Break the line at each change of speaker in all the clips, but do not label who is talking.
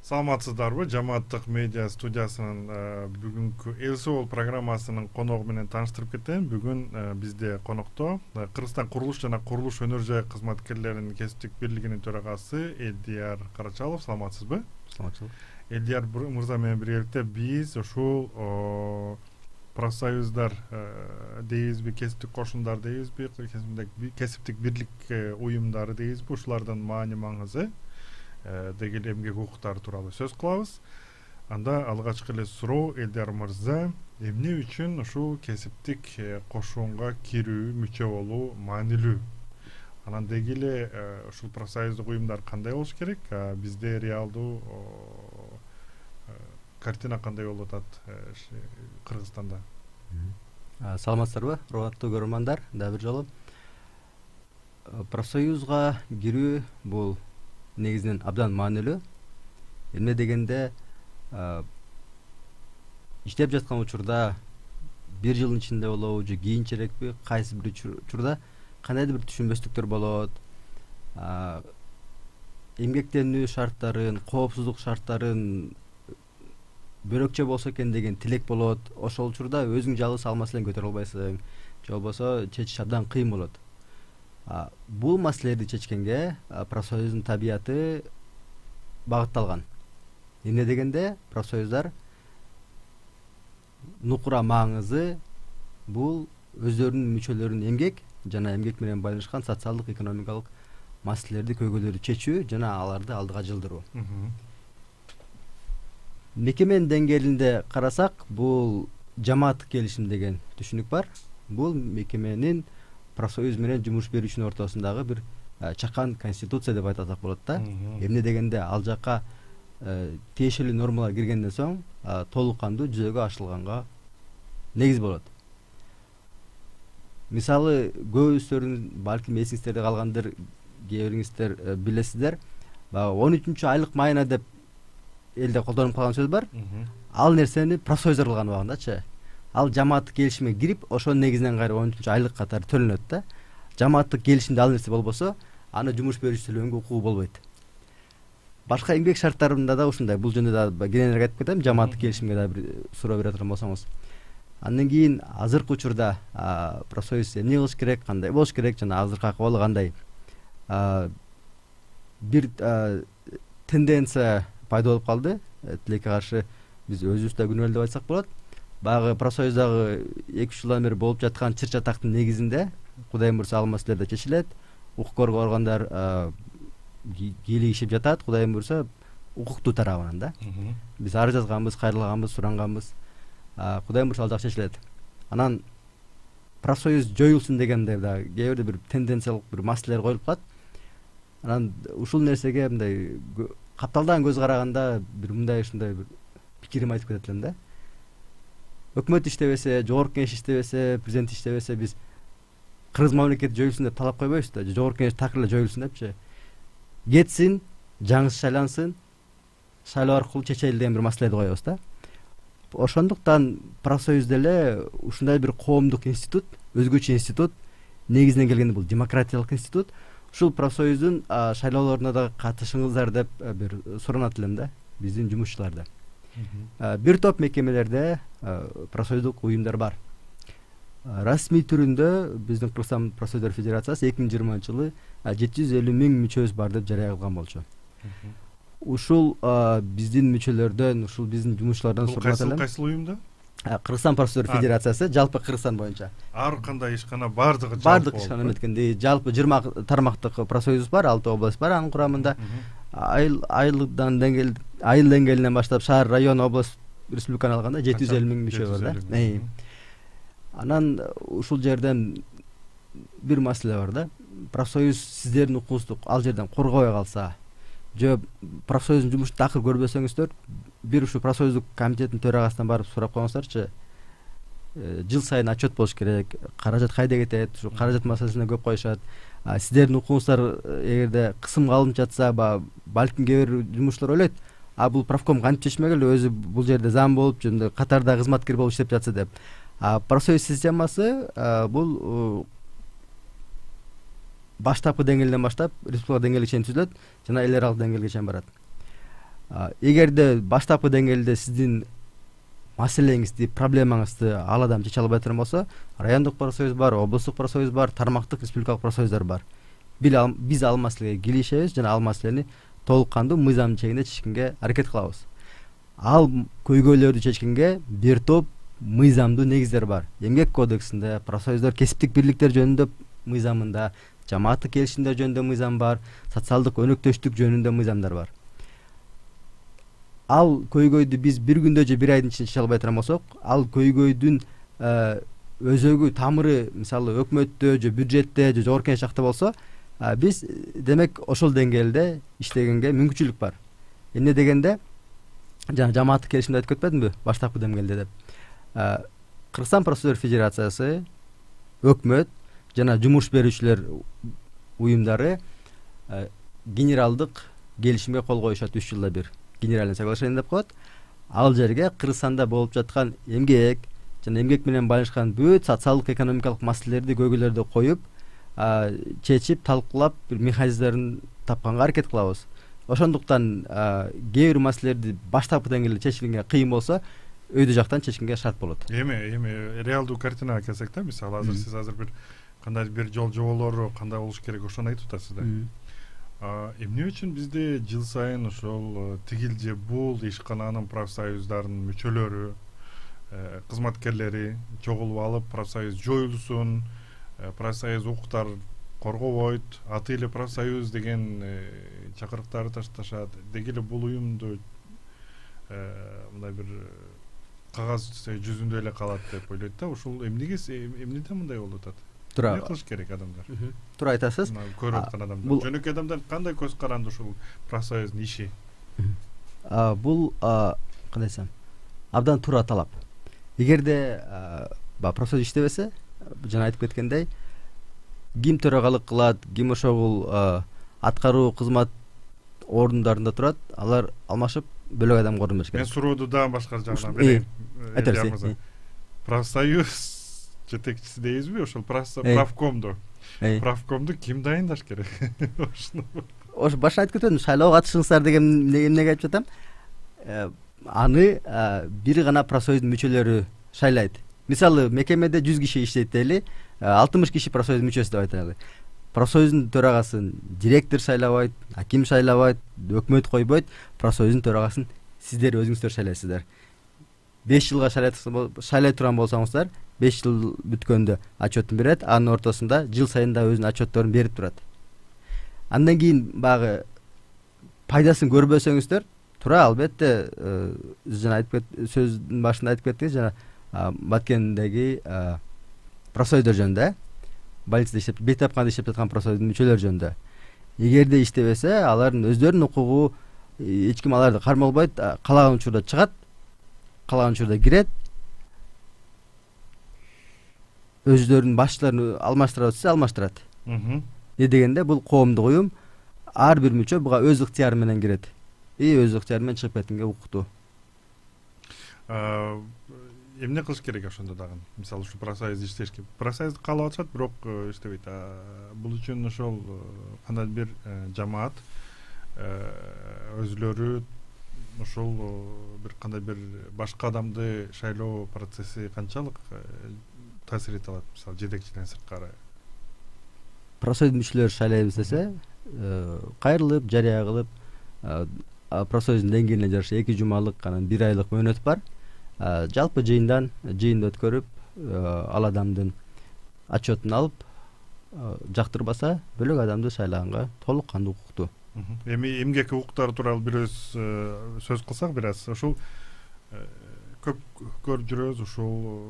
Саламатсыздарбы? Жамааттык медиа студиясынын бүгүнкү Эл Сол программасынын коногу менен тааныштырып кетейин. Бүгүн бизде конокто Кыргызстан курулуш жана курулуш өнөр жай кызматкерлеринин кесиптик бирлигинин төрагасы Элдияр Карачалов. Саламатсызбы?
Саламатсызбы.
Элдияр мырза менен биргеликте биз ушул профсоюздар дейбизби, кесиптик кошундар дейбизби, кесиптик бирлик уюмдары дейбизби, ушулардын маани маңызы деген эмгек укуктары тууралуу сөз кылабыз. Анда алгачкы эле суроо Элдияр мырза, эмне үчүн ушул кесиптик кошунга кирүү, мүчө болуу маанилүү? Анан деги эле ушул профсоюздук уюмдар кандай болуш керек? Бизде реалдуу картина кандай болуп атат Кыргызстанда?
Саламатсыздарбы, урматтуу көрөрмандар? Дагы бир жолу профсоюзга кирүү бул негизинен абдан маанилүү. Эмне дегенде иштеп жаткан учурда бир жылдын ичинде болобу же кийинчерекпи, кайсы бир учурда кандайдыр бир түшүнбөстүктөр болот. Эмгектенүү шарттарын, коопсуздук шарттарын бөлөкчө болсо экен деген тилек болот. Ошол учурда өзүң жалгыз ал маселени көтөрө албайсың, же болбосо чечиш абдан кыйын болот. Бул маселелерди чечкенге профсоюздун табияты багытталган. Эмне дегенде профсоюздар нукура маңызы бул өздөрүнүн мүчөлөрүнүн эмгек жана эмгек менен байланышкан социалдык экономикалык маселелерди, көйгөйлөрдү чечүү жана аларды алдыга жылдыруу. Мекеменин деңгээлинде карасак, бул жамааттык келишим деген түшүнүк бар. Бул мекеменин профсоюз менен жумуш берүүчүнүн ортосундагы бир чакан конституция деп айтсак болот да. Эмне дегенде ал жакка тиешелүү нормалар киргенден соң толук кандуу жүзөгө ашырылганга негиз болот. Мисалы, көбүңүздөрүн балким эсиңиздерде калгандыр, кээ бириңиздер билесиздер. 13-айлык майына деп элде колдонуп калган сөз бар. Ал нерсени профсоюздар кылган убагындачы. Ал жамааттык келишимге кирип, ошонун негизинен кайра 13-айлык катары төлөнөт да. Жамааттык келишимде ал нерсе болбосо, аны жумуш берүүчү төлөнгө укугу болбойт. Башка эмгек шарттарында да ушундай. Бул жөнүндө да кененирээк айтып кетем, жамааттык келишимге да бир суроо бере турган болсоңуз. Андан кийин азыркы учурда профсоюз эмне кылыш керек, кандай болуш керек, жана азыркы акыбалы кандай? Бир тенденция пайда болуп калды. Тилекке каршы биз өзүбүз да күнөөлүү деп айтсак болот. Баягы профсоюздагы 2-3 жылдан бери болуп жаткан чыр чатактын негизинде Кудайым буйрса ал маселелер да чечилет. Укук органдар кийлигишип жатат, Кудайым буйрса укуктуу тарабынан да. Биз арыз жазганбыз, кайрылганбыз, суранганбыз. Кудайым буйрса ал жак чечилет. Анан профсоюз жоюлсун дегенде да кээ бирде бир тенденциялык бир маселелер коюлуп калат. Анан ушул нерсеге мындай капталдан көз караганда бир мындай ушундай бир пикирим айтып кетет элем да. Өкмөт иштебесе, жогорку кеңеш иштебесе, президент иштебесе, биз Кыргыз мамлекети жоюлсун деп талап койбойбуз да. Жогорку кеңеш такыр эле жоюлсун депчи. Кетсин, жаңысы шайлансын, шайлоо аркылуу чечели деген бир маселеди коебуз да. Ошондуктан профсоюз деле ушундай бир коомдук институт, өзгөчө институт, негизинен келгенде бул демократиялык институт. Ушул профсоюздун шайлоолоруна да катышыңыздар деп бир суранат элем да, биздин жумушчуларда. Бир топ мекемелерде профсоюздук уюмдар бар. Расмий түрүндө биздин Кыргызстан профсоюздар федерациясы 2020-жылы 750 000 мүчөбүз бар деп жарыя кылган болчу. Ушул биздин мүчөлөрдөн, ушул биздин жумушчулардан суралат элем.
Кайсы уюмда?
Кыргызстан профсоюздар федерациясы жалпы Кыргызстан боюнча.
Ар кандай ишкана бардыгы жалпы.
Бардык ишкана эметкенде жалпы 20 тармактык профсоюз бар, 6 область бар анын курамында. Айыл деңгээлинен баштап шаар, район, область, республиканы алганда 750 000 мүчө бар да. Анан ушул жерден бир маселе бар да. Профсоюз сиздердин укугуңузду ал жерден коргобой калса, же профсоюздун жумушун такыр көрбөсөңүздөр, бир ушу профсоюздук комитеттин төрагасынан барып сурап коюңуздарчы. Жыл сайын отчет болуш керек, каражат кайда кетет, ушу каражат маселесине көп коюшат. Сиздердин укугуңуздар эгерде кысымга алынып жатса, балким кээ бир жумушчулар ойлойт, бул профком кантип чечмегиле, өзү бул жерде зам болуп, жөнүндө катарда кызматкер болуп иштеп жатса деп. Профсоюз системасы бул баштапкы деңгээлден баштап республика деңгээлине чейин түзүлөт жана эл аралык деңгээлге чейин барат. Эгерде баштапкы деңгээлде сиздин маселеңизди, проблемаңызды ал адам чече албай турган болсо, райондук профсоюз бар, облустук профсоюз бар, тармактык республикалык профсоюздар бар. Биз ал маселеге киришебиз жана ал маселени толук кандуу мыйзам чегинде чечкенге аракет кылабыз. Ал көйгөйлөрдү чечкенге бир топ мыйзамдуу негиздер бар. Эмгек кодексинде, профсоюздар кесиптик бирликтер жөнүндө мыйзамында, жамааттык келишимдер жөнүндө мыйзам бар, социалдык өнөктөштүк жөнүндө мыйзамдар бар. Ал көйгөйдү биз бир күндө же бир айдын ичинде чече албай турган болсок, ал көйгөйдүн өзөгү, тамыры мисалы өкмөттө же бюджетте же жогорку жакта болсо, биз демек ошол деңгээлде иштегенге мүмкүнчүлүк бар. Эмне дегенде, жана жамааттык келишимди айтып кетпедимби баштапкы деңгээлде деп. Кыргызстан профсоюздар федерациясы, өкмөт жана жумуш берүүчүлөр уюмдары генералдык келишимге кол коюшат 3 жылда бир. Генеральный соглашение деп коет. Ал жерге Кыргызстанда болуп жаткан эмгек жана эмгек менен байланышкан бүт социалдык экономикалык маселелерди, көйгөйлөрдү коюп, чечип, талкуулап, бир механизмдерин тапканга аракет кылабыз. Ошондуктан кээ бир маселелерди баштапкы деңгээлде чечкенге кыйын болсо, өйдө жактан чечкенге шарт болот.
Эми реалдуу картинага келсек да, мисалы сиз азыр бир кандай бир жол жоболору кандай болуш керек ошону айтып атасыз да. Эмне үчүн бизде жыл сайын ошол тигил же бул ишкананын профсоюздарынын мүчөлөрү, кызматкерлери чогулуп алып профсоюз жоюлсун, профсоюз укуктар коргобойт, аты эле профсоюз деген чакырыктарды ташташат. Деги эле бул уюмду мындай бир кагаз жүзүндө эле калат деп ойлойт да. Ушул эмнеден мындай болуп атат? Эмне кылыш керек адамдар?
Туура айтасыз.
Көрүп аткан адамдар. Жөнөкөй адамдар кандай көз каранды ушул профсоюздун иши?
Бул кандай десем, абдан туура талап. Эгерде профсоюз иштебесе, жана айтып кеткендей, ким төрагалык кылат, ким ошол аткаруу кызмат орундарында турат, алар алмашып бөлөк адам көрүнбөш керек.
Мен сурооду дагы башка жагынан берейин.
Айтарсыз.
Профсоюз жетекчиси дейбизби, ошол правкомду. Правкомду ким дайындаш керек?
Ошо башта айтып кетем, шайлоого катышыңыздар деген эмнеге айтып жатам? Аны бир гана профсоюздун мүчөлөрү шайлайт. Мисалы, мекемеде 100 киши иштейт дейли, 60 киши профсоюздун мүчөсү деп айтайлы. Профсоюздун төрагасын директор шайлабайт, аким шайлабайт, өкмөт койбойт, профсоюздун төрагасын сиздер өзүңүздөр шайлайсыздар. 5 жылга шайлай турган болсоңуздар, 5 жыл бүткөндө отчетун берет, анын ортосунда жыл сайын да өзүнүн отчетторун берип турат. Андан кийин багы пайдасын көрбөсөңүздөр, туура, албетте, жана сөздүн башында айтып кеттиңиз, жана Баткендеги профсоюздар жөнүндө, больницада иштеп, бейтапканда иштеп жаткан профсоюздун мүчөлөрү жөнүндө. Эгерде иштебесе, алардын өздөрүнүн укугу, эч ким аларды кармалбайт, каалаган учурда чыгат, каалаган учурда кирет. Өздөрүнүн башчыларын алмаштыра өтсө, алмаштырат. Не дегенде, бул коомдук уюм, ар бир мүчө буга өз ыктыяры менен кирет. Өз ыктыяры менен чыгып кеткенге укуктуу.
Эмне кылыш керек ошондо дагы? Мисалы, ушу профсоюз иштешке. Профсоюз каалап атышат, бирок иштебейт. Бул үчүн ошол кандай бир жамаат өзүлөрү ошол бир кандай бир башка адамды шайлоо процесси канчалык таасир эте алат, мисалы, жетекчиден сырткары?
Профсоюз мүчөлөрү шайлайбыз десе, кайрылып, жарыя кылып, профсоюздун деңгээлине жараша 2 жумалык, анан 1 айлык мөөнөт бар. Жалпы жыйынды өткөрүп, ал адамдын отчетун алып, жактырбаса, бөлөк адамды шайлаганга толук кандуу укуктуу.
Эми эмгек укуктары тууралуу бир сөз кылсак, бир аз ушул көп көрүп жүрөбүз, ушул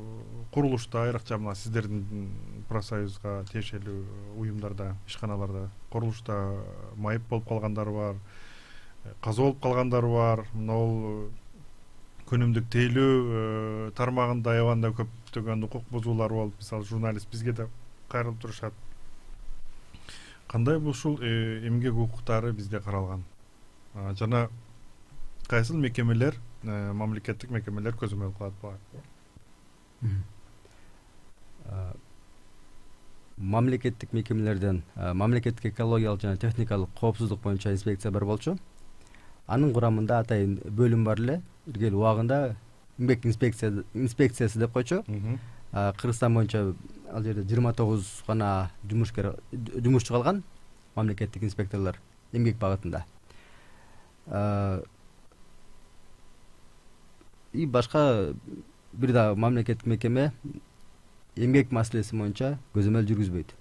курулушта, айрыкча мына сиздердин профсоюзга тиешелүү уюмдарда, ишканаларда курулушта майып болуп калгандар бар, каза болуп калгандар бар. Мына күнүмдүк тейлөө тармагында аябаганда көптөгөн укук бузуулар болуп, мисалы, журналист бизге да кайрылып турушат. Кандай ушул эмгек укуктары бизде каралган? Жана кайсыл мекемелер, мамлекеттик мекемелер көзөмөл кылат буга?
Мамлекеттик мекемелерден мамлекеттик экологиялык жана техникалык коопсуздук боюнча инспекция бар болчу. анын курамында атайын бөлүм бар эле. Бир убагында эмгек инспекциясы деп койчу. Кыргызстан боюнча ал жерде 29 гана жумушчу калган, мамлекеттик инспекторлор эмгек багытында. И башка бир да мамлекеттик мекеме эмгек маселеси боюнча көзөмөл жүргүзбөйт.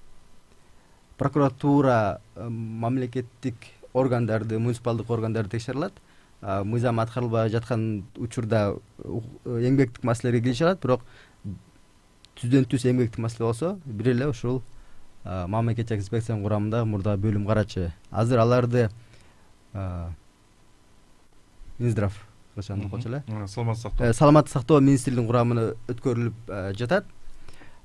Прокуратура мамлекеттик органдарды, муниципалдык органдарды текшере алат. Мыйзам аткарылбай жаткан учурда эмгектик маселелерге киришип алат, бирок түздөн түз эмгектик маселе болсо, бир эле ушул мамлекеттик инспекциянын курамында мурда бөлүм карачы. Азыр аларды Минздрав кылышан койчу эле. Саламаттык сактоо министрлигинин курамына өткөрүлүп жатат.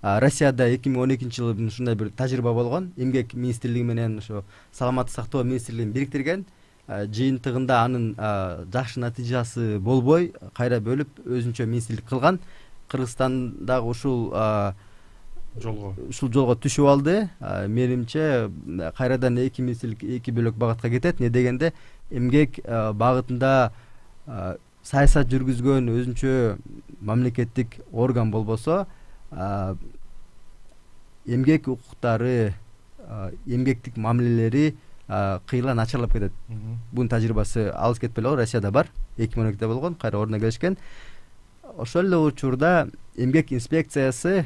Россияда 2012-жылы ушундай бир тажрыйба болгон. Эмгек министрлиги менен ошо саламаттык сактоо министрлигин бириктирген. Жыйынтыгында анын жакшы натыйжасы болбой, кайра бөлүп өзүнчө министрлик кылган. Кыргызстандагы ушул жолго түшүп алды. Менимче кайрадан эки министрлик эки бөлөк багытка кетет. Не дегенде эмгек багытында саясат жүргүзгөн өзүнчө мамлекеттик орган болбосо, эмгек укуктары, эмгектик мамилелери кыйла начарлап кетет. Бунун тажрыйбасы алыс кетпей эле Россияда бар. 2012-де болгон, кайра ордуна келишкен. Ошол эле учурда эмгек инспекциясы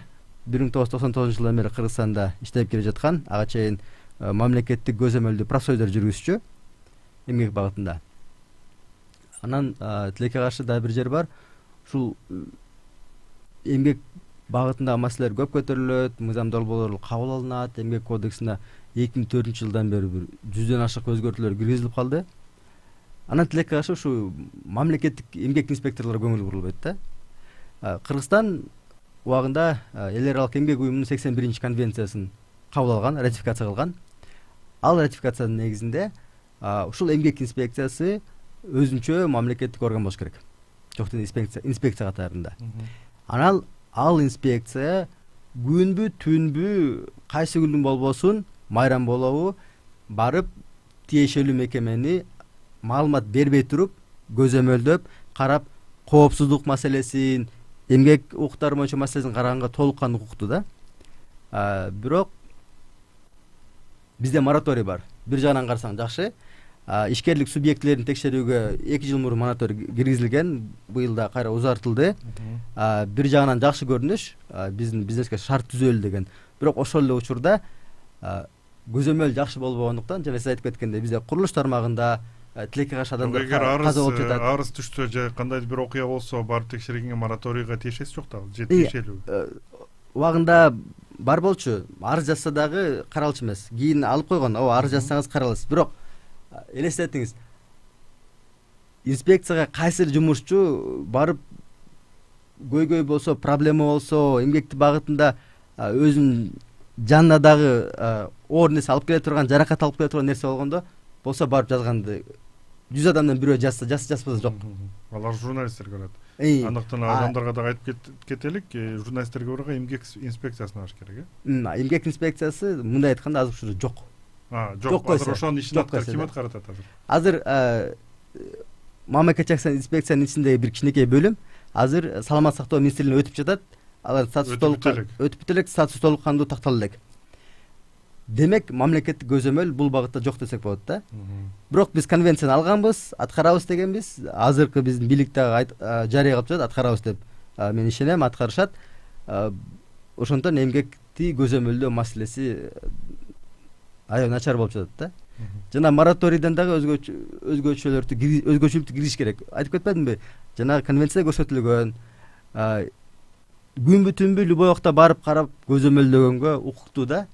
1999-жылдан бери Кыргызстанда иштеп келе жаткан, ага чейин мамлекеттик көзөмөлдүү профсоюздар жүргүзчү эмгек багытында. Анан тилекке каршы да бир жер бар. Ушул эмгек багытында маселелер көп көтөрүлөт, мыйзам долбоорлор кабыл алынат. Эмгек кодексине 2004-жылдан бери бир 100дөн ашык өзгөртүүлөр киргизилип калды. Анан тилекке каршы ушу мамлекеттик эмгек инспекторлор көңүл бурулбайт да. Кыргызстан убагында эл аралык эмгек уюмунун 81-чи конвенциясын кабыл алган, ратификация кылган. Ал ратификациянын негизинде ушул эмгек инспекциясы өзүнчө мамлекеттик орган болуш керек. Жоктун инспекция катарында. Анан ал инспекция күнбү түнбү кайсы күндүн болбосун, майрам болобу, барып тиешелүү мекемени маалымат бербей туруп, көзөмөлдөп, карап, коопсуздук маселесин, эмгек укуктары боюнча маселесин караганга толуккан укуктуу да. Бирок бизде мораторий бар. Бир жагынан карасаң жакшы. Ишкерлик субъектилерин текшерүүгө 2 жыл мурун мораторий киргизилген, быйыл да кайра узартылды. Бир жагынан жакшы көрүнүш, биздин бизнеске шарт түзөлү деген. Бирок ошол эле учурда көзөмөл жакшы болбогондуктан, жана сиз айтып кеткендей, бизде курулуш тармагында тилекке каршы адамдар каза болуп жатат.
Арыз түштү же кандайдыр бир окуя болсо, барып текшергенге мораторийга тиешеси жок да, же тиешелүү.
Убагында бар болчу, арыз жазса дагы каралчу эмес. Кийин алып койгон, арыз жазсаңыз караласыз. Бирок элестетиңиз, инспекцияга кайсыр жумушчу барып көйгөй болсо, проблема болсо, эмгектик багытында өзүнүн жанына дагы оор нерсе алып келе турган, жаракат алып келе турган нерсе болгондо болсо барып жазганды 100 адамдан бирөө жазбаса жок.
Алар журналисттерге барат. Андыктан адамдарга дагы айтып кетелик, журналисттерге барга эмгек инспекциясына барыш керек.
Эмгек инспекциясы мындай айтканда азыр ушул жок.
Жок, азыр ошонун ишин ким аткарат азыр?
Азыр мамлекеттик инспекциянын ичиндеги бир кичинекей бөлүм азыр саламаттык сактоо министрлигине өтүп жатат. Алар статус толук өтүп бүтелек, статус толук кандуу тактала элек. Демек, мамлекеттик көзөмөл бул багытта жок десек болот да. Бирок биз конвенцияны алганбыз, аткарабыз дегенбиз. Азыркы биздин бийлик дагы жарыя кылып жатат, аткарабыз деп. Мен ишенем, аткарышат. Ошондон эмгекти көзөмөлдөө маселеси аябай начар болуп жатат да. Жана мораторийден дагы өзгөчөлүктү киргизиш керек. Айтып кетпедимби? Жана конвенцияда көрсөтүлгөн күнбү түнбү любой убакта барып карап көзөмөлдөгөнгө укуктуу да.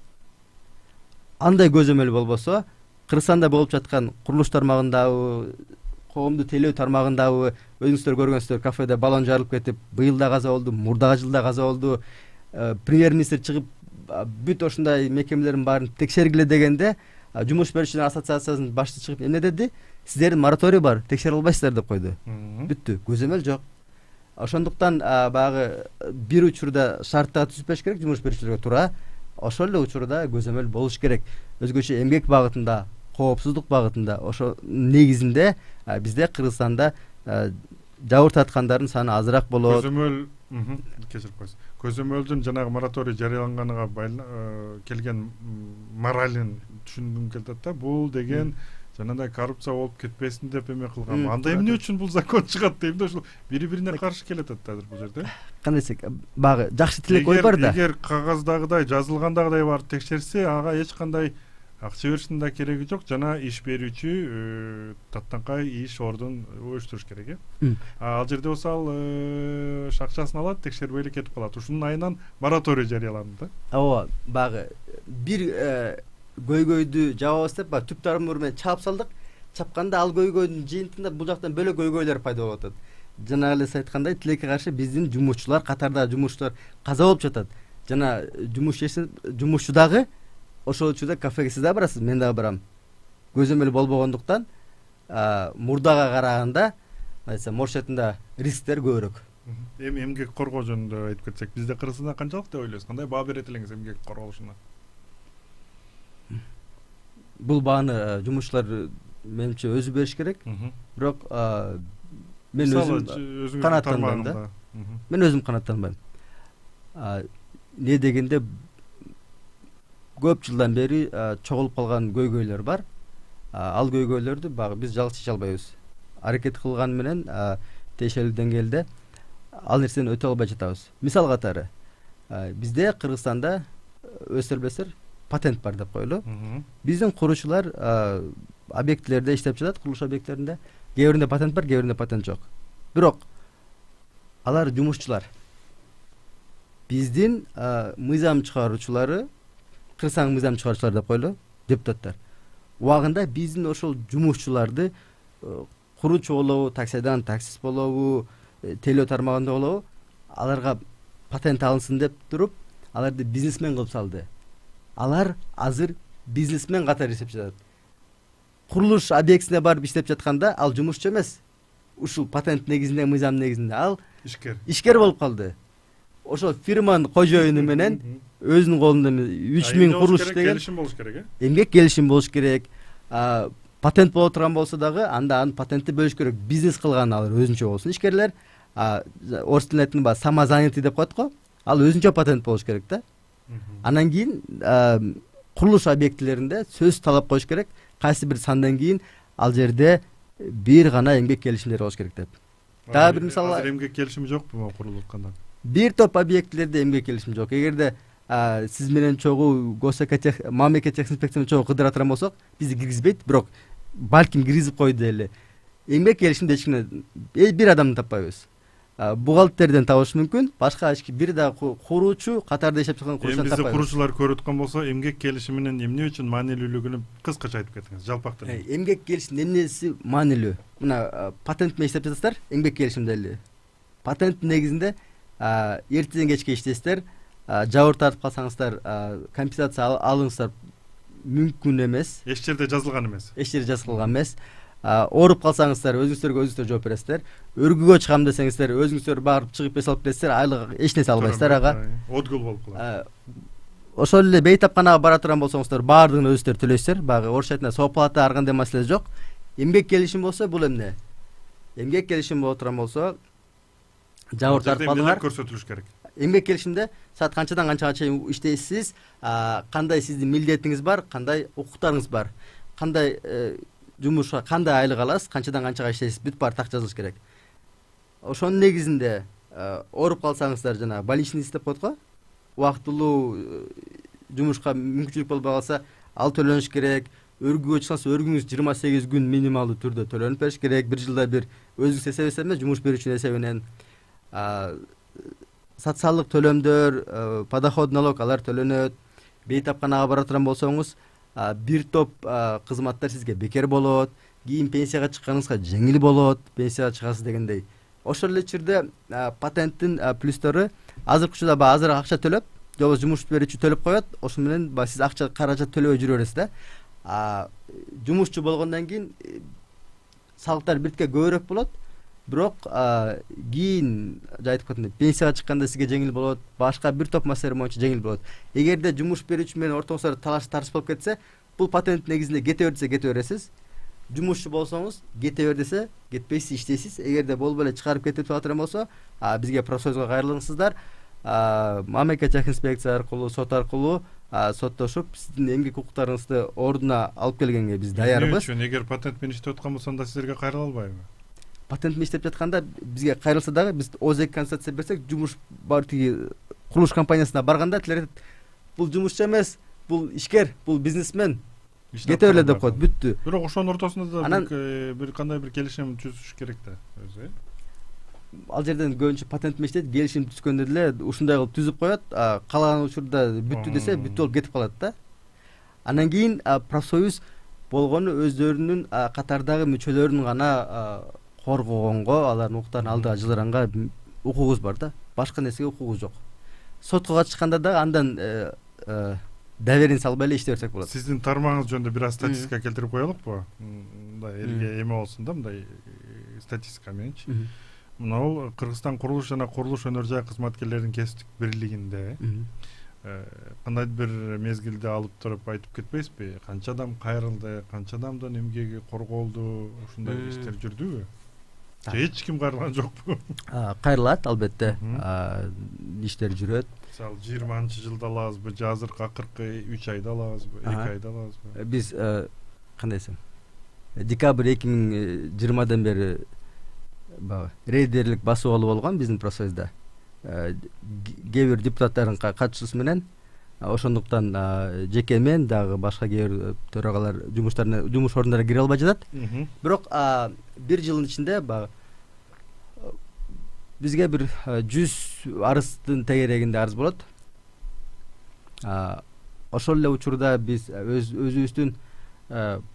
Андай көзөмөл болбосо, Кыргызстанда болуп жаткан курулуш тармагындагы, коомду тейлөө тармагындагы өзүңүздөр көргөнсүздөр, кафеде баллон жарылып кетип, быйыл да каза болду, мурдагы жылда каза болду. Премьер-министр чыгып бүт ошундай мекемелердин баарын текшергиле дегенде, жумуш берүүчүлөр ассоциациясынын башчысы чыгып эмне деди? Сиздердин мораторий бар, текшере албайсыздар деп койду. Бүттү, көзөмөл жок. Ошондуктан баягы бир учурда шарттар түзүп бериш керек жумуш берүүчүлөргө туура. Ошол эле учурда көзөмөл болуш керек. Өзгөчө эмгек багытында коопсуздук багытында ошо негизинде бизде Кыргызстанда жабыр тарткандардын саны азыраак болот.
Көзөмөл кечирип койсуң. Көзөмөлдүн жанагы мораторий жарыяланганына келген моралин түшүнгүм келет да. Бул деген жанагындай коррупция болуп кетпесин деп эме кылган. Анда эмне үчүн бул закон чыгат дейм да, ушул бири-бирине каршы келет азыр бул жерде.
Кандай десек, багы жакшы тилек ой бар да.
Эгер кагаздагыдай, жазылгандагыдай барып текшерсе, ага эч кандай акча беришин да кереги жок, жана иш берүүчү таттанкай иш ордун өстүрүш керек. Ал жерде болсо ал акчасын алат, текшербей эле кетип калат. Ушунун айынан мораторий жарыяланды да.
Ооба, багы бир көйгөйдү жабабыз деп түп тармыр менен чаап салдык. Чапканда ал көйгөйдүн жыйынтыгында бул жактан бөлөк көйгөйлөр пайда болуп атат. Жана эле сиз айткандай, тилекке каршы биздин жумушчулар, катардагы жумушчулар каза болуп жатат. Жана жумушчу дагы ошол учурда кафеге сиз да барасыз, мен дагы барам. Көзөмөл болбогондуктан мурдага караганда, айтсам, Оршетинде рисктер көбүрөөк.
Эми эмгек коргоо жөнүндө айтып кетсек, бизде Кыргызстанда канчалык деп ойлойсуз? Кандай баа берет элеңиз эмгек корголушуна?
Бул бааны жумушчулар менимче өзү бериш керек. Бирок мен өзүм канааттанбайм да. Мен өзүм канааттанбайм. Не дегенде көп жылдан бери чогулуп калган көйгөйлөр бар. Ал көйгөйлөрдү багы биз жалгыз чече албайбыз. Аракет кылган менен тиешелүү деңгээлде ал нерсени өтө албай жатабыз. Мисал катары, бизде Кыргызстанда өстөрбөсөр патент бар деп коелу. Биздин курушчулар объектилерде иштеп жатат, курулуш объектилеринде. Кээ биринде патент бар, кээ биринде патент жок. Бирок алар жумушчулар. Биздин мыйзам чыгаруучулары, Кыргызстан мыйзам чыгаруучулар деп коелу, депутаттар. Убагында биздин ошол жумушчуларды куручу болобу, таксидан таксист болобу, телөө тармагында болобу, аларга патент алынсын деп туруп, аларды бизнесмен кылып салды. Алар азыр бизнесмен катары иштеп жатат. Курулуш объектисине барып иштеп жатканда ал жумушчу эмес. Ушул патент негизинде, мыйзам негизинде ал ишкер болуп калды. Ошол фирманын кожоюну менен өзүнүн колунда 3000 курулуш деген
келишим болуш керек.
Эмгек келишим болуш керек. Патент боло турган болсо дагы анда анын патентти бөлүш керек. Бизнес кылган алар өзүнчө болсун ишкерлер. Орус тилинде айтканда самозанятый деп коет го. Ал өзүнчө патент болуш керек да. Анан кийин курулуш объектилеринде сөз талап коюш керек. Кайсы бир сандан кийин ал жерде бир гана эмгек келишимдер болуш керек деп. Дагы бир мисал,
азыр эмгек келишими жокпу курулутканда?
Бир топ объектилерде эмгек келишим жок. Эгерде сиз менен чогуу мамлекет техник инспекциясына чогуу кыдыра турган болсок, бизди киргизбейт, бирок балким киргизип койду эле. Эмгек келишимди эч кимде бир адамды таппайбыз. Бухгалтерден табыш мүмкүн, башка бир да куруучу, катарда иштеп жаткан куруучудан таппайбыз.
Бизде куруучулар көрүп аткан болсо, эмгек келишиминин эмне үчүн маанилүүлүгүн кыскача айтып кетиңиз, жалпактан.
Эмгек келишимдин эмнеси маанилүү? Мына патент менен иштеп жатасыздар, эмгек келишимде эле. Патенттин негизинде эртеден кечке иштейсиздер, жабыр тартып калсаңыздар, компенсация алыңыздар мүмкүн эмес.
Эч жерде жазылган эмес.
Эч жерде жазылган эмес. Ооруп калсаңыздар, өзүңүздөр жооп бересиздер. Өргүгө чыгам десеңиздер, өзүңүздөр барып чыгып эс алып келесиздер, айлык эч нерсе албайсыздар ага.
Одгул болуп калат.
Ошол эле бейтапканага бара турган болсоңуздар, баардыгын өзүңүздөр төлөйсүздөр. Багы Оршетинде сооплата ар кандай маселе жок. Эмгек келишим болсо бул эмне? Эмгек келишим боло турган болсо, жабыр тартып алгандар
көрсөтүлүш керек.
Эмгек келишимде саат канчадан канчага чейин иштейсиз, кандай сиздин милдетиңиз бар, кандай укуктарыңыз бар, кандай жумушка кандай айлык аласыз, канчадан канчага иштейсиз, бүт баары так жазылыш керек. Ошонун негизинде ооруп калсаңыздар, жана больничный деп коет го, убактылуу жумушка мүмкүнчүлүк болбой калса, ал төлөнүш керек. Өргүгө чыксаңыз, өргүңүз 28 күн минималдуу түрдө төлөнүп бериш керек. Бир жылда бир өзүңүз эсебиңиз эмес, жумуш берүүчүнүн эсебинен. Социалдык төлөмдөр, подоход налог алар төлөнөт. Бейтапканага бара турган болсоңуз, бир топ кызматтар сизге бекер болот. Кийин пенсияга чыкканыңызга жеңил болот, пенсияга чыгасыз дегендей. Ошол эле черде патенттин плюстору азыркы учурда азыраак акча төлөп, же болбосо жумуш берүүчү төлөп коет, ошол менен сиз акча каражат төлөбөй жүрө бересиз да. Жумушчу болгондон кийин салыктар биртке көбүрөөк болот, бирок кийин айтып кеткендей пенсияга чыкканда сизге жеңил болот, башка бир топ маселе боюнча жеңил болот. Эгерде жумуш берүүчү менен ортоңуздар талаш тартыш болуп кетсе, бул патент негизинде кете бер десе кете бересиз. Жумушчу болсоңуз кете бер десе кетпейсиз, иштейсиз. Эгерде болбой эле чыгарып кетип жатыр болсо, бизге профсоюзга кайрылыңыздар. Мамлекеттик инспекция аркылуу, сот аркылуу соттошуп, сиздин эмгек укуктарыңызды ордуна алып келгенге биз даярбыз.
Эгер патент менен иштеп аткан болсо, анда силерге кайрыла албайбы?
Патент менен иштеп жатканда бизге кайрылса дагы биз ОЗЭК конституция берсек, жумуш бар тиги курулуш компаниясына барганда тилер айтат, бул жумушчу эмес, бул ишкер, бул бизнесмен. Кете берле деп коет, бүттү.
Бирок ошонун ортосунда да бир кандай бир келишим түзүш керек да өзү.
Ал жерден көбүнчө патент менен иштейт, келишим түзгөндө деле ушундай кылып түзүп коет, каалаган учурда бүттү десе бүттү болуп кетип калат да. Андан кийин профсоюз болгону өздөрүнүн катардагы мүчөлөрүн гана коргогонго, алардын укуктарын алдыга жылыранга укугубуз бар да. Башка нерсеге укугубуз жок. Сотко катышканда да андан доверение салбай эле иштей берсек болот.
Сиздин тармагыңыз жөнүндө бир аз статистика келтирип коелукпу? Мындай элге эме болсун да, мындай статистика мененчи. Мына Кыргызстан курулуш жана курулуш өнөр жай кызматкерлеринин кесиптик бирлигинде кандай бир мезгилде алып туруп айтып кетпейсизби? Канча адам кайрылды, канча адамдын эмгеги корголду, ушундай иштер жүрдүбү? Эч ким кайрылган жокпу?
Кайрылат, албетте. Иштер жүрөт.
Мисалы 20-жылда алабызбы, же азыркы акыркы 3 айда алабызбы, 2 айда алабызбы?
Биз кандай десем, декабрь 2020 бери рейдерлик басуу алып болгон биздин профсоюзда. Кээ бир депутаттардын катышуусу менен, ошондуктан жеке мен дагы башка кээ бир төрагалар жумуш ордуна кире албай жатат. Бирок бир жылдын ичинде бизге бир 100 арыздын тегерегинде арыз болот. Ошол эле учурда биз өзүбүздүн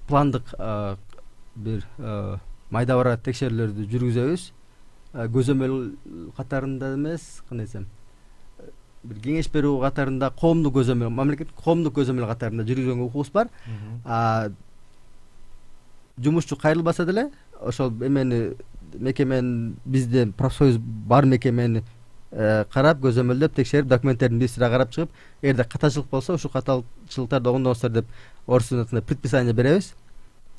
пландык бир майда бара текшерүүлөрдү жүргүзөбүз. Көзөмөл катарында эмес, кандай десем, бир кеңеш берүү катарында, коомдук көзөмөл, мамлекеттик коомдук көзөмөл катарында жүргүзгөнгө укугубуз бар. Жумушчу кайрылбаса деле, ошол мекеменин бизде профсоюз бар мекемени карап, көзөмөлдөп, текшерип, документтерин бир сыра карап чыгып, эгерде катачылык болсо, ушул катачылыктарды оңдоңуздар деп орусунда предписание беребиз.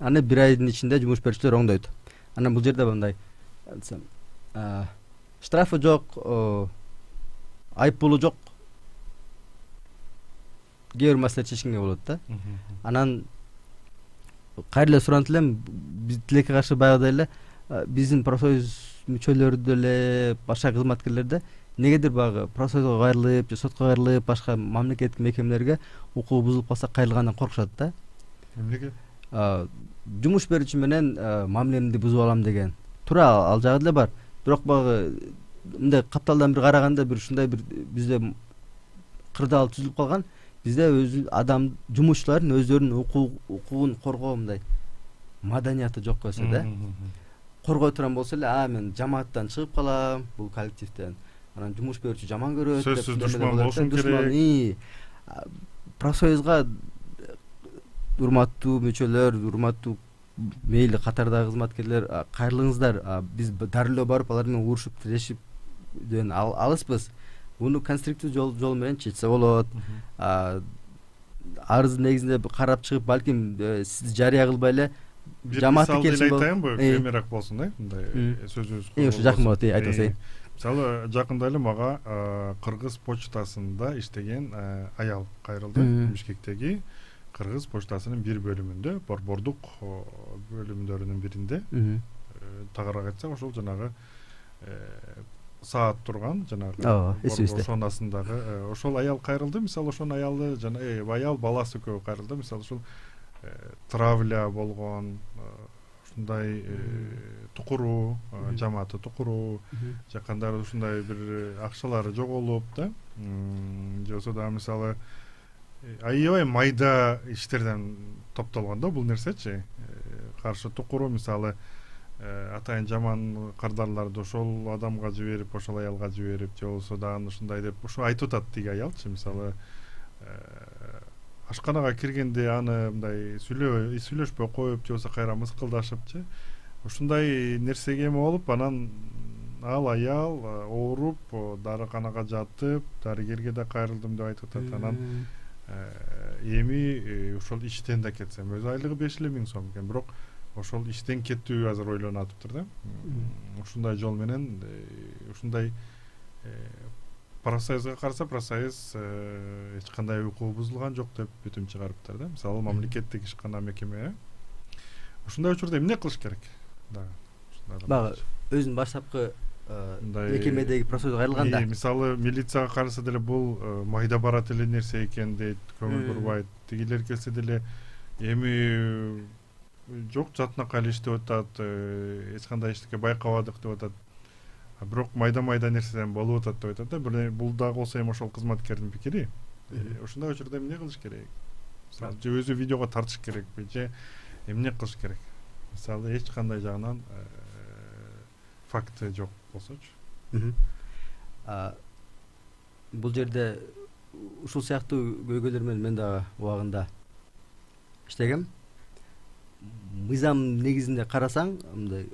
Аны бир айдын ичинде жумуш берүүчүлөр оңдойт. Анан бул жерде мындай штрафы жок, айып пулу жок. Кээ бир маселе чечкенге болот да. Анан кайра эле суранат элем, биз тилекке каршы баягыдай эле биздин профсоюз мүчөлөрү деле, башка кызматкерлерде негедир баягы профсоюзга кайрылып же сотко кайрылып, башка мамлекеттик мекемелерге укугу бузулуп калса кайрылгандан коркушат да.
Эмнеге?
Жумуш берүүчү менен мамилемди бузуп алам деген. Туура, ал жагы деле бар. Бирок багы мындай капталдан бир караганда бир ушундай бир бизде кырдаал түзүлүп калган. Бизде адам жумушчулардын өздөрүнүн укугун коргоо мындай маданияты жок көсө да. Коргой турган болсо эле, мен жамааттан чыгып калам, бул коллективден. Анан жумуш берүүчү жаман көрөт деп.
Сөзсүз душман болушун керек.
Профсоюзга урматтуу мүчөлөр, урматтуу мейли катардагы кызматкерлер, кайрылыңыздар. Биз дарылоо барып, алар менен урушуп, тирешип алыспыз. Буну конструктив жол менен чечсе болот. Арыз негизинде карап чыгып, балким сиз жарыя кылбай эле жамаатты келишим
айтайынбы, кемерак болсун да, мындай сөзүбүз.
Ушу жакын болот, айтасың.
Мисалы, жакында эле мага Кыргыз почтасында иштеген аял кайрылды, Бишкектеги Кыргыз почтасынын бир бөлүмүндө, борбордук бөлүмдөрүнүн биринде. Тагыраак айтсак, ошол жанагы саат турган жанагы ошонасындагы ошол аял кайрылды. Мисалы, ошол аялды аял баласы көп кайрылды. Мисалы, ушул травля болгон, ушундай тукуруу, жамааты тукуруу, жакандары ушундай бир акчалары жоголуп да. Же болсо да мисалы аябай майда иштерден топтолгон да бул нерсечи. Каршы тукуруу, мисалы атайын жаман кардарларды ошол адамга жиберип, ошол аялга жиберип, же болсо да ушундай деп ушу айтып атат тиги аялчы. Мисалы ашканага киргенде аны мындай сүйлөшпөй коюп, же болсо кайра мыскылдашыпчы. Ушундай нерсеге эме болуп, анан ал аял ооруп, дарыканага жатып, дарыгерге да кайрылдым деп айтып атат. Анан эми ошол иштен да кетсем өз айлыгы 5.000 сом экен, бирок ошол иштен кеттүү азыр ойлонуп атыптыр да. Ушундай жол менен ушундай профсоюзга караса профсоюз эч кандай укугу бузулган жок деп бүтүм чыгарыптыр да. Мисалы мамлекеттик ишкана мекеме ушундай учурда эмне кылыш керек да?
Багы өзүнүн баштапкы мекемедеги профсоюз кайрылганда
мисалы милицияга караса деле бул майда барат эле нерсе экен дейт, көңүл бурбайт. Тигилер келсе деле эми жок, жатынакай эле иштеп атат, эч кандай эчтеке байкабадык деп атат. Бирок майда нерседен болуп атат деп айтат да. Бул дагы болсо эми ошол кызматкердин пикири. Ошондой учурда эмне кылыш керек? Мисалы же өзү видеого тартыш керекпи, же эмне кылыш керек? Мисалы эч кандай жагынан факты жок болсочу.
Бул жерде ушул сыяктуу көйгөйлөр менен мен дагы убагында иштегем. Мыйзам негизинде карасаң, мындай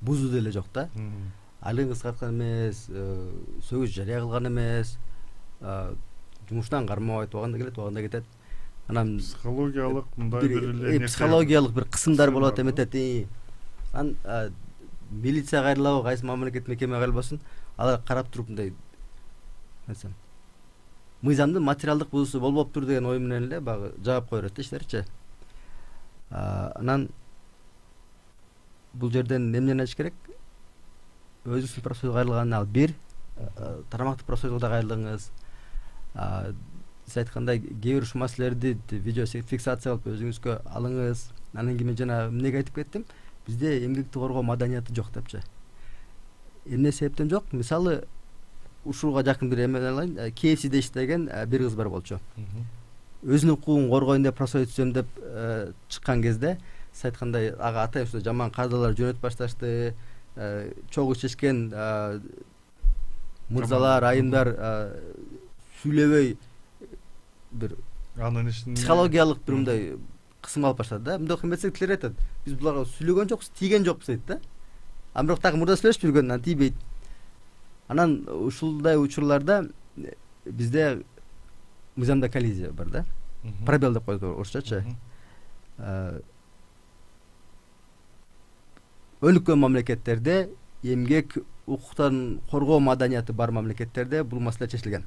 бузуу деле жок да. Айлыгын кыскарткан эмес, сөгүз жарыя кылган эмес, жумуштан кармабайт, убагында келет, убагында кетет. Анан
психологиялык мындай бир эле
психологиялык бир кысымдар болот, эметет. Милиция кайрылабы, кайсы мамлекет мекеме кайрылбасын, алар карап туруп мындай айтсам, мыйзамдын материалдык бузуусу болбоптур деген ой менен эле багы жаап кое берет да иштеричи. Анан бул жерден эмнени айтыш керек? Өзүңүздүн профсоюзга кайрылганына ал бир, тарамактык профсоюзга да кайрылыңыз. Сиз айткандай кээ бир ушул маселелерди видео фиксация кылып өзүңүзгө алыңыз. Анан кийин мен жана эмнеге айтып кеттим? Бизде эмгекти коргоо маданияты жок депчи. Эмне себептен жок? Мисалы ушуга жакын бир эме алайын, KFC'де иштеген бир кыз бар болчу. Өзүнүн укугун коргойн деп профсоюз түзөм деп чыккан кезде, сиз айткандай ага атайын ушул жаман кадралар жөнөтүп башташты, чогуу чечкен мырзалар, айымдар сүйлөбөй бир
анын ишин
психологиялык бир мындай кысым алып баштады да. Мындай кыймматсыздыктар айтат. Биз буларга сүйлөгөн жокпуз, тийген жокпуз дейт да. Бирок дагы мурда сүйлөшүп жүргөн, анан тийбейт. Анан ушулдай учурларда бизде мыйзамда коллизия бар да. Пробел деп коет орусчачы. Өлкө мамлекеттерде эмгек укуктарын коргоо маданияты бар мамлекеттерде бул маселе чечилген.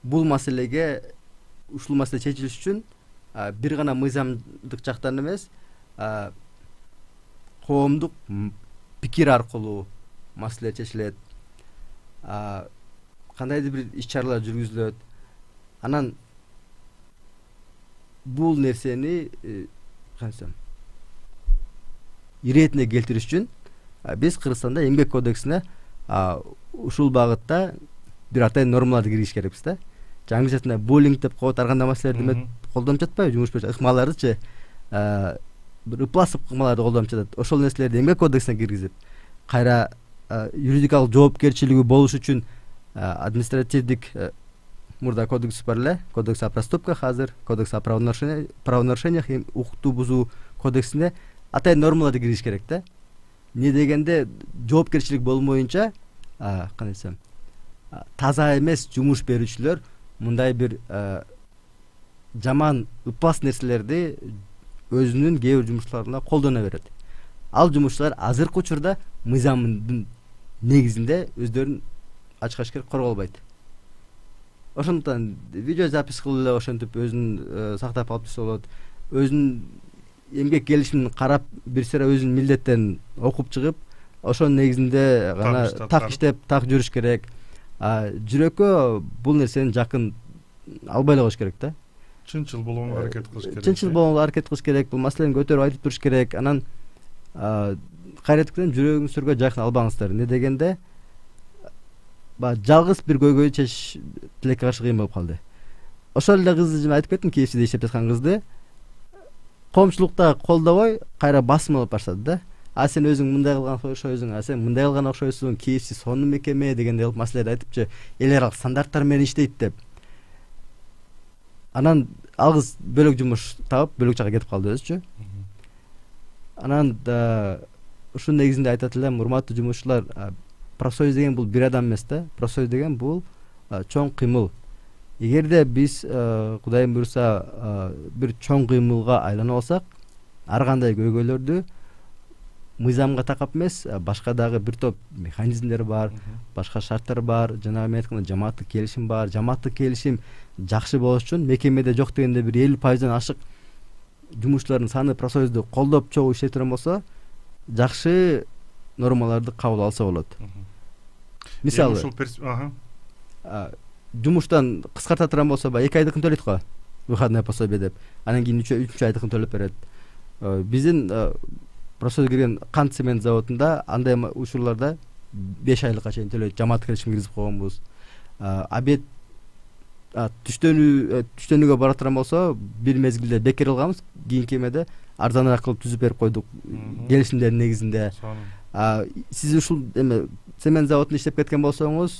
Бул маселеге ушул маселе чечилиш үчүн бир гана мыйзамдык жактан эмес, коомдук пикир аркылуу маселе чечилет. Кандайдыр бир иш-чаралар жүргүзүлөт. Анан бул нерсени кантсам иретине келтириш үчүн биз Кыргызстанда эмгек кодексине ушул багытта бир атайын нормаларды киргизиш керекпиз да. Жаңгычасында буллинг деп коет, ар кандай маселелерди колдонуп жатпайбы, жумуш бериши ыкмалардычы, бир ыплас ыкмаларды колдонуп жатат. Ошол нерселерди эмгек кодексине киргизип, кайра юридикалык жоопкерчилиги болуш үчүн административдик мурда кодекс бар эле, кодекс о проступках азыр, кодекс о правонарушениях, укукту бузуу кодексине атайын нормаларды киргизиш керек да. Не дегенде жоопкерчилик болмоюнча, кандай десем, таза эмес жумуш берүүчүлөр мындай бир жаман ыплас нерселерди өзүнүн кээ бир жумуштарына колдоно берет. Ал жумушчулар азыркы учурда мыйзамдын негизинде өздөрүн ачык-ачкыр коргой албайт. Ошондуктан видео запись кылып эле ошентип өзүн сактап алып турса болот. Өзүнүн эмгек келишимин карап, бир сыйра өзүнүн милдеттерин окуп чыгып, ошонун негизинде гана так иштеп, так жүрүш керек. Жүрөккө бул нерсени жакын албай эле коюш керек да.
Чынчыл болгонго аракет кылыш керек.
Чынчыл болгонго аракет кылыш керек. Бул маселени көтөрүп айтып туруш керек. Анан кайреттиктен жүрөгүңүздөргө жакын албаңыздар. Не дегенде жалгыз бир көйгөй чечиш тилекке каршы кыйын болуп калды. Ошол эле кызды жана айтып кеттим, KFC'де иштеп жаткан кызды коомчулукта колдобой, кайра басым алып баштады да. Сен өзүң мындай кылган окшойсуң, сен мындай кылган окшойсуң, KFC сонун мекеме дегендей кылып маселелерди айтыпчы, эл аралык стандарттар менен иштейт деп. Анан ал кыз бөлөк жумуш таап, бөлөк жака кетип калды өзүчү. Анан ушун негизинде айтат элем, урматтуу жумушчулар, профсоюз деген бул бир адам эмес да. Профсоюз деген бул чоң кыймыл. эгерде биз Кудайым буйрса бир чоң кыймылга айланып алсак, ар кандай көйгөйлөрдү мыйзамга такап эмес, башка дагы бир топ механизмдер бар, башка шарттар бар. Жанагы мен айткандай жамааттык келишим бар. Жамааттык келишим жакшы болуш үчүн мекемеде жок дегенде бир 50%-дан ашык жумушчулардын саны профсоюзду колдоп чогуу иштеп турган болсо, жакшы нормаларды кабыл алса болот. Мисалы, жумуштан кыскарта турган болсо, 2 айдыкын төлөйт го, выходной пособие деп. Анан кийин 3 айдыкын төлөп берет. Биздин профсоюз кирген кант цемент заводунда андай учурларда 5 айлыкка чейин төлөйт. Жамааттык келишим киргизип койгонбуз. Обед түштөнүүгө бара турган болсо, бир мезгилде бекер алганбыз, кийинки эмеде арзаныраак кылып түзүп берип койдук келишимдердин негизинде. Сиз ушул эме цемент заводунда иштеп кеткен болсоңуз,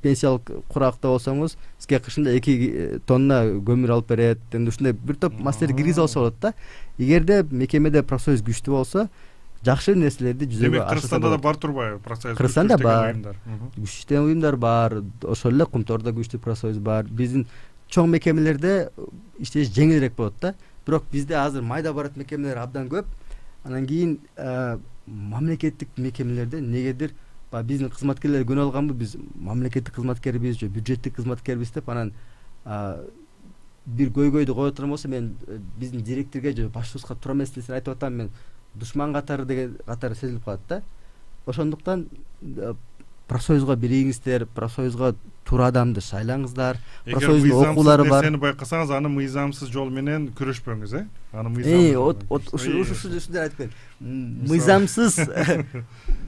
пенсиялык куракта болсоңуз, сизге кышында 2 тонна көмүр алып берет. Эми ушундай бир топ маселелер киргизип алса болот да. Эгерде мекемеде профсоюз күчтүү болсо, жакшы нерселерди жүзөгө ашырса.
Кыргызстанда да бар турбайбы профсоюз?
Кыргызстанда бар. Күчтүү уюмдар бар. Ошол эле Кумтордо күчтүү профсоюз бар. Биздин чоң мекемелерде иштеш жеңилирээк болот да. Бирок бизде азыр майда барат мекемелер абдан көп. Анан кийин мамлекеттик мекемелерде негедир биздин кызматкерлер көнө алганбы, биз мамлекеттик кызматкербиз же бюджеттик кызматкербиз деп, анан бир көйгөйдү кое турган болсо, мен биздин директорго же башчыбызга туура эместесин айтып атам, мен душман катары деген катары сезилип калат да. Ошондуктан профсоюзга биригиңиздер, профсоюзга туура адамды шайлаңыздар. Профсоюздун окуулары бар.
Сени байкасаңыз, аны мыйзамсыз жол менен күрөшпөңүз, Аны мыйзамсыз.
Ушундай айтып коеюн. Мыйзамсыз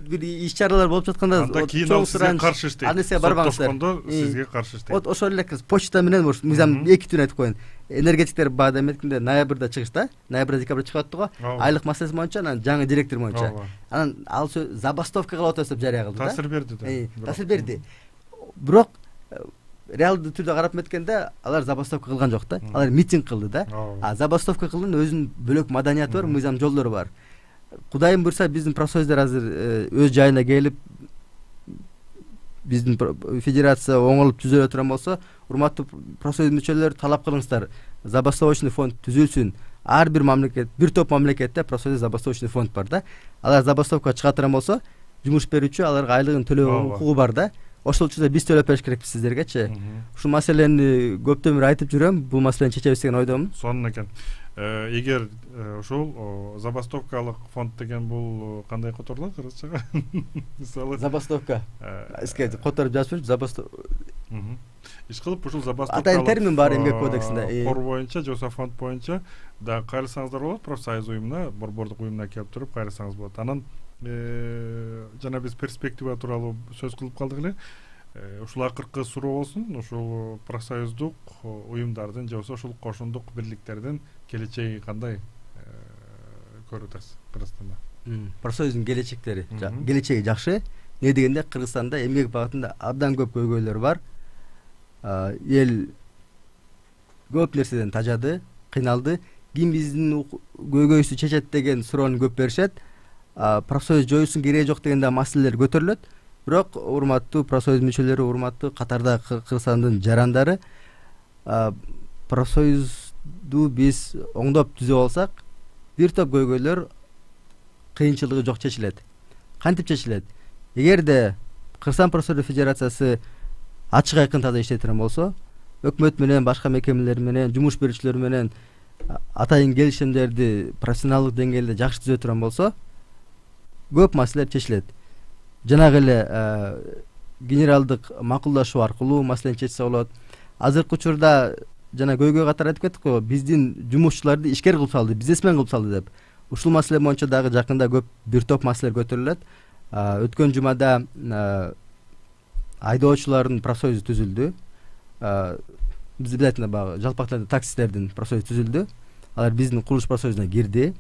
бир иш-чаралар болуп жатканда
чоң суранч каршы иштейт.
Анысы барбаңыздар.
Сизге каршы иштейт.
Ошол эле почта менен мыйзам 2 түрүн айтып коеюн. Энергетиктер баада эметкенде ноябрда чыгышта, ноябрда декабрда чыгат го. Айлык маселеси боюнча, анан жаңы директор боюнча. Анан ал забастовка кылып атат деп жарыя кылды да.
Таасир берди да.
Таасир берди. Бирок реалдуу түрдө карап эметкенде алар забастовка кылган жок да. Алар митинг кылды да. Забастовка кылдын өзүнүн бөлөк маданияты бар, мыйзам жолдору бар. Кудайым буйрса, биздин профсоюздар азыр өз жайына келип, биздин федерация оңолуп түзөлө турган болсо, урматтуу профсоюз мүчөлөр, талап кылыңыздар, забастовочный фонд түзүлсүн. Ар бир мамлекет, бир топ мамлекетте профсоюз забастовочный фонд бар да. Алар забастовка чыга турган болсо, жумуш берүүчү аларга айлыгын төлөө укугу бар да. Ошол учурда биз төлөп бериш керекпиз сиздергечи. Ушул маселени көптөн бери айтып жүрөм, бул маселени чечебиз деген ойдомун.
Сонун экен. Эгер ушул забастовкалык фонд деген бул кандай которулат кыргызчага? Мисалы
забастовка. Эске которуп жазып забастовка.
Иш кылып ушул забастовка.
Атайын термин бар эмгек кодексинде.
Кор боюнча, жоса фонд боюнча да кайрылсаңыздар болот, профсоюз уюмуна, борбордук уюмуна келип туруп кайрылсаңыз болот. Анан жана биз перспектива тууралуу сөз кылып калдык эле. Ушул акыркы суроо болсун, ушул профсоюздук уюмдардын же болбосо ушул кошундук бирликтердин келечеги кандай көрүп атасыз Кыргызстанда?
Профсоюздун келечеги жакшы. Не дегенде Кыргызстанда эмгек багытында абдан көп көйгөйлөр бар. Эл көп нерседен тажады, кыйналды. Ким биздин көйгөйүбүздү чечет деген суроону көп беришет. Профсоюз жоюлсун, кереги жок дегенде маселелер көтөрүлөт. Бирок урматтуу профсоюз мүчөлөрү, урматтуу катарда Кыргызстандын жарандары, профсоюзду биз оңдоп түзөп алсак, бир топ көйгөйлөр кыйынчылыгы жок чечилет. Кантип чечилет? Эгерде Кыргызстан профсоюз федерациясы ачык айкын таза иштей турган болсо, өкмөт менен, башка мекемелер менен, жумуш берүүчүлөр менен атайын келишимдерди профессионалдык деңгээлде жакшы түзө турган болсо, көп маселелер чечилет. Жанагы эле генералдык макулдашуу аркылуу маселени чечсе болот. Азыркы учурда жана көйгөй катары айтып кеттик го, биздин жумушчуларды ишкер кылып салды, бизнесмен кылып салды деп. Ушул маселе боюнча дагы жакында көп бир топ маселелер көтөрүлөт. Өткөн жумада айдоочулардын профсоюзу түзүлдү. Биз айтканда баягы жалпактарды таксистердин профсоюзу түзүлдү. Алар биздин курулуш профсоюзуна кирди.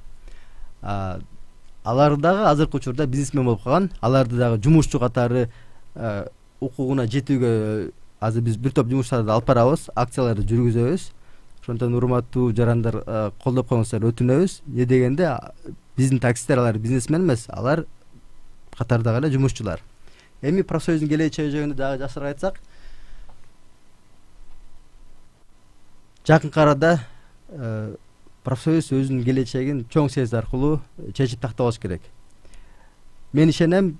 Алар дагы азыркы учурда бизнесмен болуп калган. Аларды дагы жумушчу катары укугуна жетүүгө азыр биз бир топ жумуштарды алып барабыз, акцияларды жүргүзөбүз. Ошондон урматтуу жарандар колдоп коюңуздар, өтүнөбүз. Не дегенде биздин таксисттер алар бизнесмен эмес, алар катардагы эле жумушчулар. Эми профсоюздун келечеги жөнүндө дагы жакшыраак айтсак, жакынкы арада профсоюз өзүнүн келечегин чоң съезд аркылуу чечип тактап алыш керек. Мен ишенем,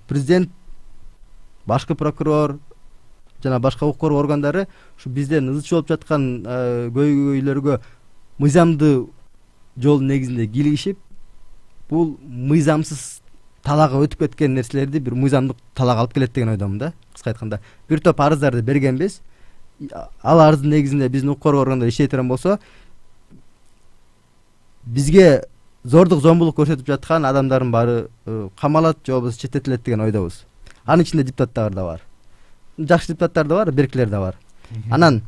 президент, башкы прокурор жана башка укук коргоо органдары ушу бизден ызычы болуп жаткан көйгөйлөргө мыйзамдуу жол негизинде кийлигишип, бул мыйзамсыз талаага өтүп кеткен нерселерди бир мыйзамдык талаага алып келет деген ойдомун да. Кыска айтканда, бир топ арыздарды бергенбиз. Ал арыздын негизинде биздин укук коргоо органдары иштей турган болсо, бизге зордук зомбулук көрсөтүп жаткан адамдардын баары камалат же болбосо четтетилет деген ойдобуз. Анын ичинде депутаттар да бар. Жакшы депутаттар да бар, беркилер да бар. Анан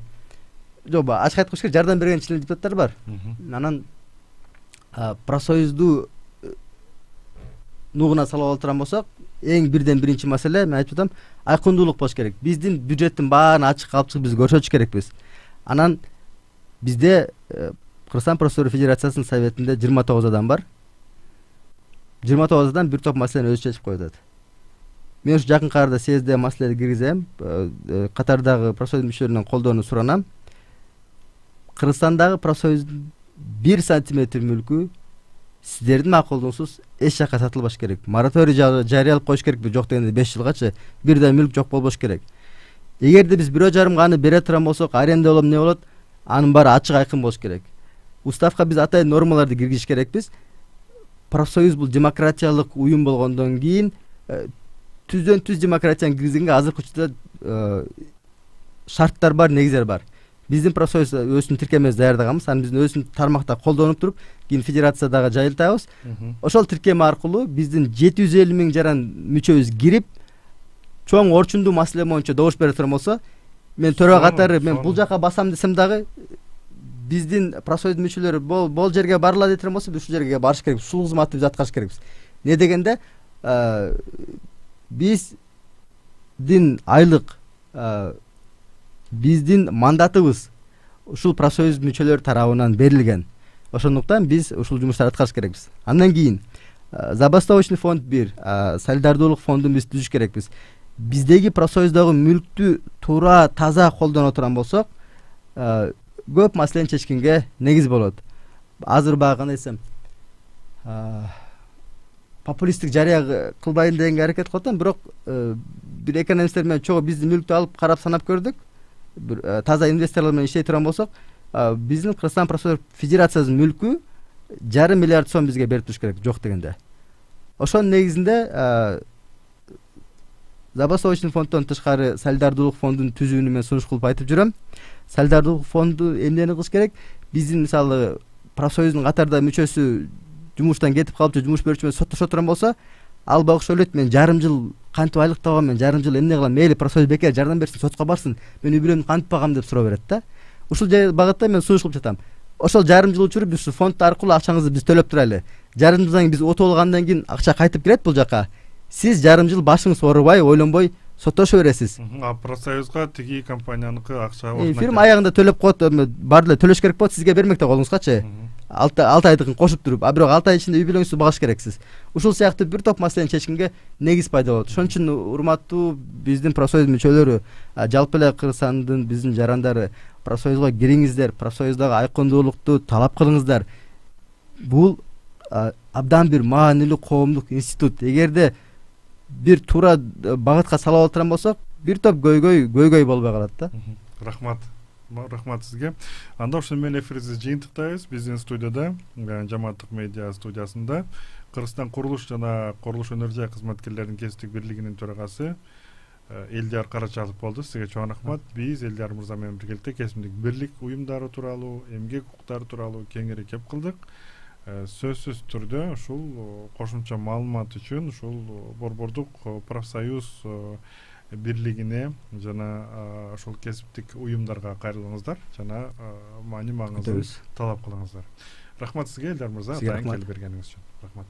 жоба ачык айткым керек, жардам берген член депутаттар бар. Анан профсоюзду нугуна салып алып турган болсок, эң бирден биринчи маселе, мен айтып атам, айкындуулук болуш керек. Биздин бюджеттин баарын ачык алып чыгып биз көрсөтүш керекпиз. Анан бизде Кыргызстан профсоюздар федерациясынын советинде 29 адам бар. 29 адам бир топ маселени өзү чечип коюп атат. Мен ушу жакынкы арада съездде маселени киргизем, катардагы профсоюз мүчөлөрүнөн колдоону суранам. Кыргызстандагы профсоюздун 1 сантиметр мүлкү сиздердин макулуңузсуз эч жакка сатылбаш керек. Мораторий жарыялап коюш керекпи, жок дегенде 5 жылгачы бир да мүлк жок болбош керек. Эгерде биз 1,5 аны бере турган болсок, аренда болом, не болот, анын баары ачык айкын болуш керек. Уставка биз атайын нормаларды киргизиш керекпиз. Профсоюз бул демократиялык уюм болгондон кийин түздөн түз демократияны киргизгенге азыркы учурда шарттар бар, негиздер бар. Биздин профсоюз өзүнүн тиркемебизди даярдаганбыз, аны биздин өзүнүн тармакта колдонуп туруп, кийин федерациядагы жайылтабыз. Ошол тиркеме аркылуу биздин 750 миң жаран мүчөбүз кирип, чоң орчундуу маселе боюнча добуш бере турган болсо, мен төрага катары мен бул жака басам десем дагы, биздин профсоюз мүчөлөрү бол жерге барыла дейтирген болсо, биз ушул жерге барыш керек, ушул кызматты биз аткарыш керекпиз. Не дегенде, биздин айлык, биздин мандатыбыз ушул профсоюз мүчөлөр тарабынан берилген. Ошондуктан биз ушул жумуштарды аткарыш керекпиз. Андан кийин забастовочный фонд 1, солидардуулук фондун биз түзүш керекпиз. Биздеги профсоюздагы мүлктү туура, таза колдоно турган болсок, көп маселени чечкенге негиз болот. Азыр баягы кандай десем, популисттик жарыя кылбайын дегенге аракет кылып атам, бирок бир экономисттер менен чогуу биздин мүлктү алып карап санап көрдүк. Бир таза инвесторлор менен иштей турган болсок, биздин Кыргызстан профсоюздар федерациясынын мүлкү 1,5 миллиард сом бизге берип туруш керек, жок дегенде. Ошонун негизинде забастовочный фонддон тышкары солидардуулук фондун түзүүнү мен сунуш кылып айтып жүрөм. Солидардуулук фонду эмнени кылыш керек? Биздин мисалы профсоюздун катарда мүчөсү жумуштан кетип калып, жумуш берүүчү менен соттошо турган болсо, ал багыш ойлойт, мен жарым жыл кантип айлык табам, мен жарым жыл эмне кылам, мейли профсоюз бекер жардам берсин, сотко барсын, мен үй бүлөмдү кантип багам деп суроо берет да. Ушул багытта мен сунуш кылып жатам. Ошол жарым жыл учур биз фонд аркылуу акчаңызды биз төлөп турайлы. Жарым жылдан кийин биз отуп алгандан кийин акча кайтып келет бул жака. Сиз жарым жыл башыңыз оорубай, ойлонбой соттошо бересиз.
Профсоюзга тиги компанияныкы акча
фирма аягында төлөп коет, бар эле төлөш керек болот, сизге бермек да колуңузгачы. 6 айдыкын кошуп туруп, бирок 6 ай ичинде үй бүлөңүздү багыш керексиз. Ушул сыяктуу бир топ маселени чечкенге негиз пайда болот. Ошон үчүн урматтуу биздин профсоюз мүчөлөрү, жалпы эле Кыргызстандын биздин жарандары, профсоюзга кириңиздер, профсоюздагы айкындуулукту талап кылыңыздар. Бул абдан бир маанилүү коомдук институт. Эгерде бир туура багытка салып отурган болсок, бир топ көйгөй болбой калат да.
Рахмат сизге. Анда ошол менен эфирибизди жыйынтыктайбыз. Биздин студияда, Жамааттык медиа студиясында Кыргызстан курулуш жана курулуш өнөр жай кызматкерлеринин кесиптик бирлигинин төрагасы Элдияр Карачалов болду. Сизге чоң рахмат. Биз Элдияр мырза менен биргеликте кесиптик бирлик уюмдары тууралуу, эмгек укуктары тууралуу кеңири кеп кылдык. Сөзсүз түрдө ушул кошумча маалымат үчүн ушул Борбордук профсоюз бирлигине жана ошол кесиптик уюмдарга кайрылыңыздар жана маани маңызын талап кылыңыздар. Рахмат сизге, Элдар мырза, атайын келип бергениңиз үчүн. Рахмат.